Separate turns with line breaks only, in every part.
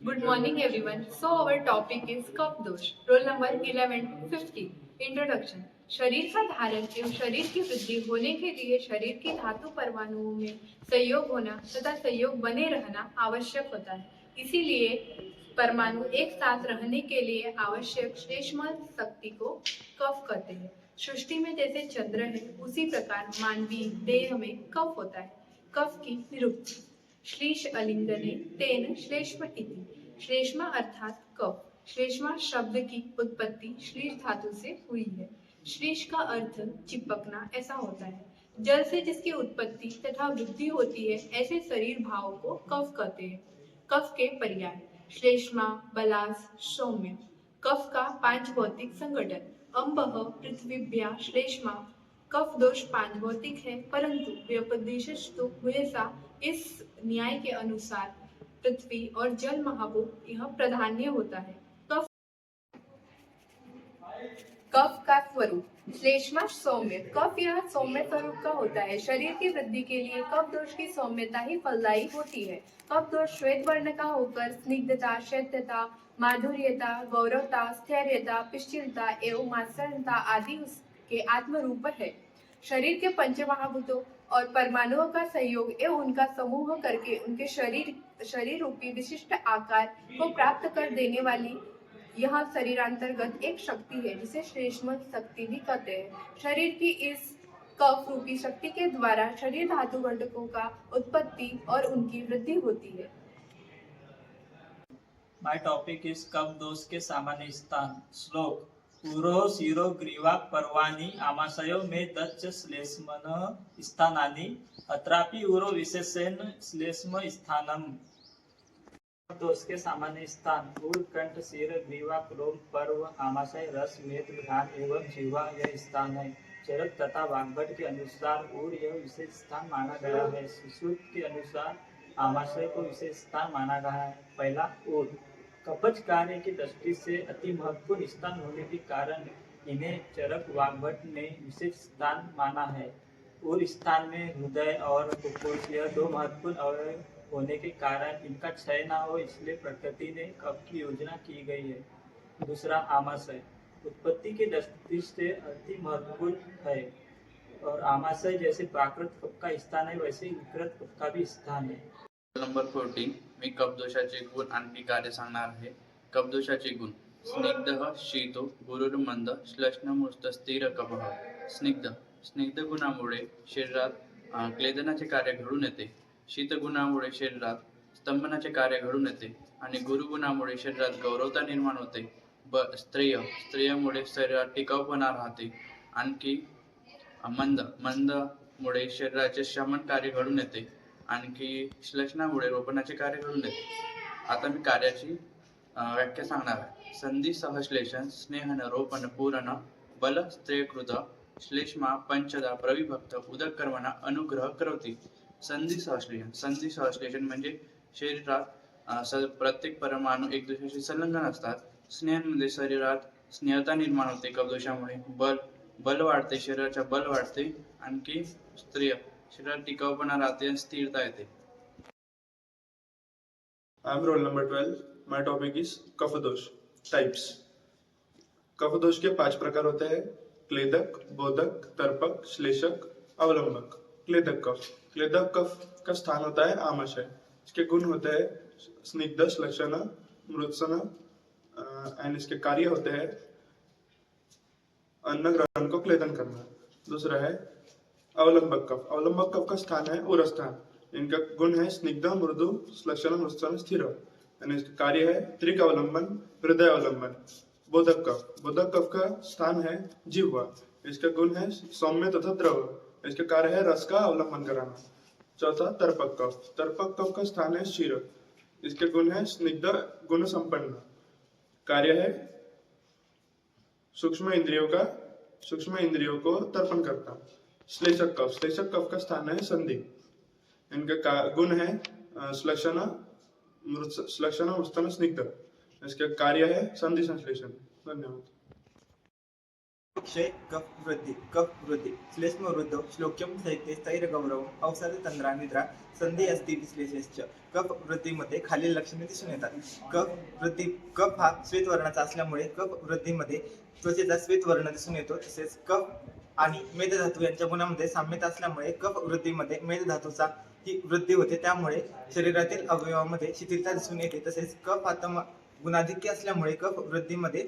Good morning, everyone. So, our topic is कफ दोष. Roll number 11 to 50. Introduction. शरीर का धारण एवं शरीर की वृद्धि होने के लिए शरीर के धातु परमाणुओं में संयोग होना तथा संयोग बने रहना आवश्यक होता है. इसीलिए परमाणु एक साथ रहने के लिए आवश्यक श्लेष्म शक्ति को कफ कहते हैं. सृष्टि में जैसे चंद्र है, उसी प्रकार मानवीय देह में कफ होता है. कफ की निरुक्ति. श्लीष अलिंगने तेन श्लेष्म इति. श्लेष्मा अर्थात कफ. श्लेष्मा शब्द की उत्पत्ति श्लीष धातु से हुई है. श्लीष का अर्थ चिपकना ऐसा होता है. जल से जिसकी उत्पत्ति तथा वृद्धि होती है, ऐसे शरीर भाव को कफ कहते हैं. कफ के पर्याय. श्लेष्मा, बलास, सौम्य. कफ का पांच भौतिक संगठन. अम्बः पृथ्वीभ्या श्लेष्मा. कफ दोष पांच भौतिक है, परंतु व्यपदेशस्तु हुयसा इस न्याय के अनुसार पृथ्वी और जल महाभूत यह प्राधान्य होता है. कफ कफ का स्वरूप. श्लेष्मा सौम्य. कफ यह सौम्य स्वरूप का होता है. शरीर की वृद्धि के लिए कफ दोष की सौम्यता ही फलदायी होती है. कफ दोष श्वेत वर्ण का होकर स्निग्धता, शैत्यता, माधुर्यता, गौरवता, स्थैर्यता, पिष्टिलता एवं मात्सर्यता आदि उसके आत्मरूप है. शरीर के पंचमहाभूतों और परमाणुओं का संयोग एवं उनका समूह करके उनके शरीर रूपी विशिष्ट आकार को प्राप्त कर देने वाली यह शरीरांतर्गत एक शक्ति है, जिसे श्लेष्म शक्ति भी कहते हैं. शरीर की इस कफ रूपी शक्ति के द्वारा शरीर धातु घटकों का उत्पत्ति और उनकी वृद्धि होती है.
My topic is कफ दोष के सामान्य स्थान. श्लोक. पुरो शिरो ग्रीवा पर्वाणि आमाशयो में दच्च श्लेष्मन स्थानानि अत्रापि उरो विशेषेण श्लेष्म स्थानम. दोष के सामान्य स्थान. उर, कंठ, सिर, ग्रीवा, क्रोम, पर्व, आमाशय, रस, नेत्र, घ्राण एवं जीवा यह स्थान है. चरक तथा वाग्भट के अनुसार उर यह विशेष स्थान माना गया है. सुश्रुत के अनुसार आमाशय को विशेष स्थान माना गया है. पहला, उर. कपच कार्य की दृष्टि से अति महत्वपूर्ण स्थान होने के कारण इन्हें चरक वाग्भट ने विशेष स्थान माना है. उर स्थान में हृदय और फुफ्फुस यह दो महत्वपूर्ण अवयव होने के कारण इनका क्षय न हो, इसलिए प्रकृति ने कफ की योजना की गई है. दूसरा, आमाशय. उत्पत्ति की दृष्टि से अति महत्वपूर्ण है और आमाशय जैसे प्राकृत कफ का स्थान है, वैसे विकृत कफ का भी स्थान है.
नंबर 14. मी कफदोषाचे गुण आणि कार्य सांगणार आहे. कफदोषाचे गुण. स्निग्धः शीतो गुरुर्मंद श्लेष्ममुक्त स्थिर कफः. स्निग्ध. स्निग्ध गुणामुळे शरीरात क्लेदनाचे कार्य घडून येते. शीत गुणामुळे शरीरात स्तंभनाचे कार्य घडून येते आणि गुरुगुणामुळे शरीरात गौरवता निर्माण होते. स्त्रिय. स्त्रियामुळे शरीरात टिकाऊपणा राहते. आणखी मंद मुळे शरीराचे शमन कार्य घडून येते. आणखी श्लेष्मामुळे रोपणाचे कार्य घडून येते. आता मी कार्याची व्याख्या सांगणार आहे. संधी सहश्लेषण स्नेहन रोपण पूरण बल स्त्रियकृत श्लेष्मा पंचदा प्रविभक्त उदकर्मणा अनुग्रह करवती. संधी सहश्लेषण. संधी सहश्लेषण म्हणजे शरीरात प्रत्येक परमाणु एक दुसऱ्याशी संलग्न असतात. स्नेहामध्ये शरीरात स्नेहता निर्माण होते. कफदोषामुळे बल वाढते, शरीराच्या बल वाढते. आणखी स्त्रिय शरीरात टिकाऊपणा राहते आणि स्थिरता येते.
I am roll number 12. My topic is कफदोष. Types. कफदोष के 5 प्रकार होते हैं. क्लेदक, बोधक, तर्पक, श्लेषक, अवलंबक. क्लेदक कफ. क्लेदक कफ का स्थान होता है आमाशय. इसके गुण होते हैं स्निग्ध, श्लेषण, मृत्सन एंड इसके कार्य होते हैं अन्न ग्रहण को क्लेदन करना. दूसरा है अवलंबक कफ. अवलंबक कफ का स्थान है उर स्थान. इनका गुण है स्निग्ध, मृदु, श्लेषण, मृत्सन, स्थिर. इसका कार्य है त्रिक अवलंबन, हृदय अवलंबन. बोधक कफ. बोधक कफ का स्थान है जिह्वा. इसका गुण है सौम्य तथा द्रव. इसका कार्य है रस का अवलंबन कराना. चौथा, तर्पक कफ. तर्पक कफ का स्थान है शिर. इसके गुण है स्निग्ध, गुण संपन्न. कार्य है सूक्ष्म इंद्रियों को तर्पण करता. श्लेषक कफ. श्लेषक कफ का स्थान है संधि. इनका गुण है श्लेषण, मृत्सन, स्निग्ध. इसका कार्य है संधि संश्लेषण. धन्यवाद.
क्षय कफ वृद्धी श्लेष्म वृद्ध श्लोक्यम साहित्ये स्थैर्यगौरवम् औषधतंद्रा निद्रा संधी अस्ति विश्लेषश्च. कफ वृद्धीमध्ये खालील लक्षणे दिसून येतात. कफ हा श्वेत वर्णाचा असल्यामुळे कफ वृद्धीमध्ये त्वचेचा श्वेत वर्ण दिसून येतो. तसेच कफ आणि मेदधातू यांच्या गुणामध्ये साम्यता असल्यामुळे कफ वृद्धीमध्ये मेदधातूचा ही वृद्धी होते, त्यामुळे शरीरातील अवयवामध्ये शिथिलता दिसून येते. तसेच कफ हा गुणाधिक्य असल्यामुळे कफ वृद्धीमध्ये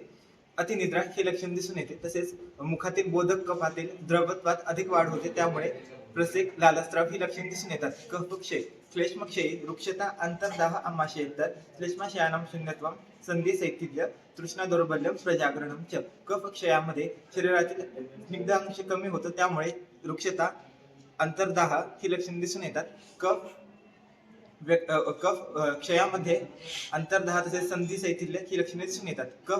अतिनिद्रा हे लक्षण दिसून येते. तसेच मुखातील बोधक कफातील द्रवत्वात अधिक वाढ होते, त्यामुळे प्रसेक लालस्राव ही लक्षणे दिसून येतात. कफक्षय श्लेष्मक्षयी रुक्षता अंतर्दाह आमाशयेतर श्लेष्माशयानां शून्यत्वं संधी शैथिल्य तृष्णा दौर्बल्यम प्रजागरणम च. कफक्षयामध्ये शरीरातील स्निग्धांश कमी होतो, त्यामुळे रुक्षता अंतर्दाह ही लक्षणे दिसून येतात. क्षयामध्ये अंतर्दाह तसेच संधी शैथिल्य ही लक्षणे दिसून येतात.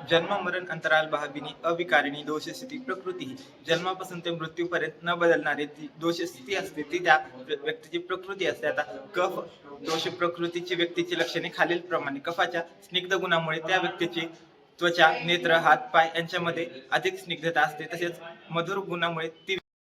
जन्म मरण अंतराल भाविनी अविकारिणी दोषस्थिती प्रकृती ही जन्मापासून ते मृत्यूपर्यंत न बदलणारी जी दोषस्थिती असते ती त्या व्यक्तीची प्रकृती असते. आता कफ दोष प्रकृतीची व्यक्तीची लक्षणे खालील प्रमाणे. कफाच्या स्निग्ध गुणामुळे त्या व्यक्तीची त्वचा नेत्र हात पाय यांच्यामध्ये अधिक स्निग्धता असते. तसेच मधुर गुणामुळे ती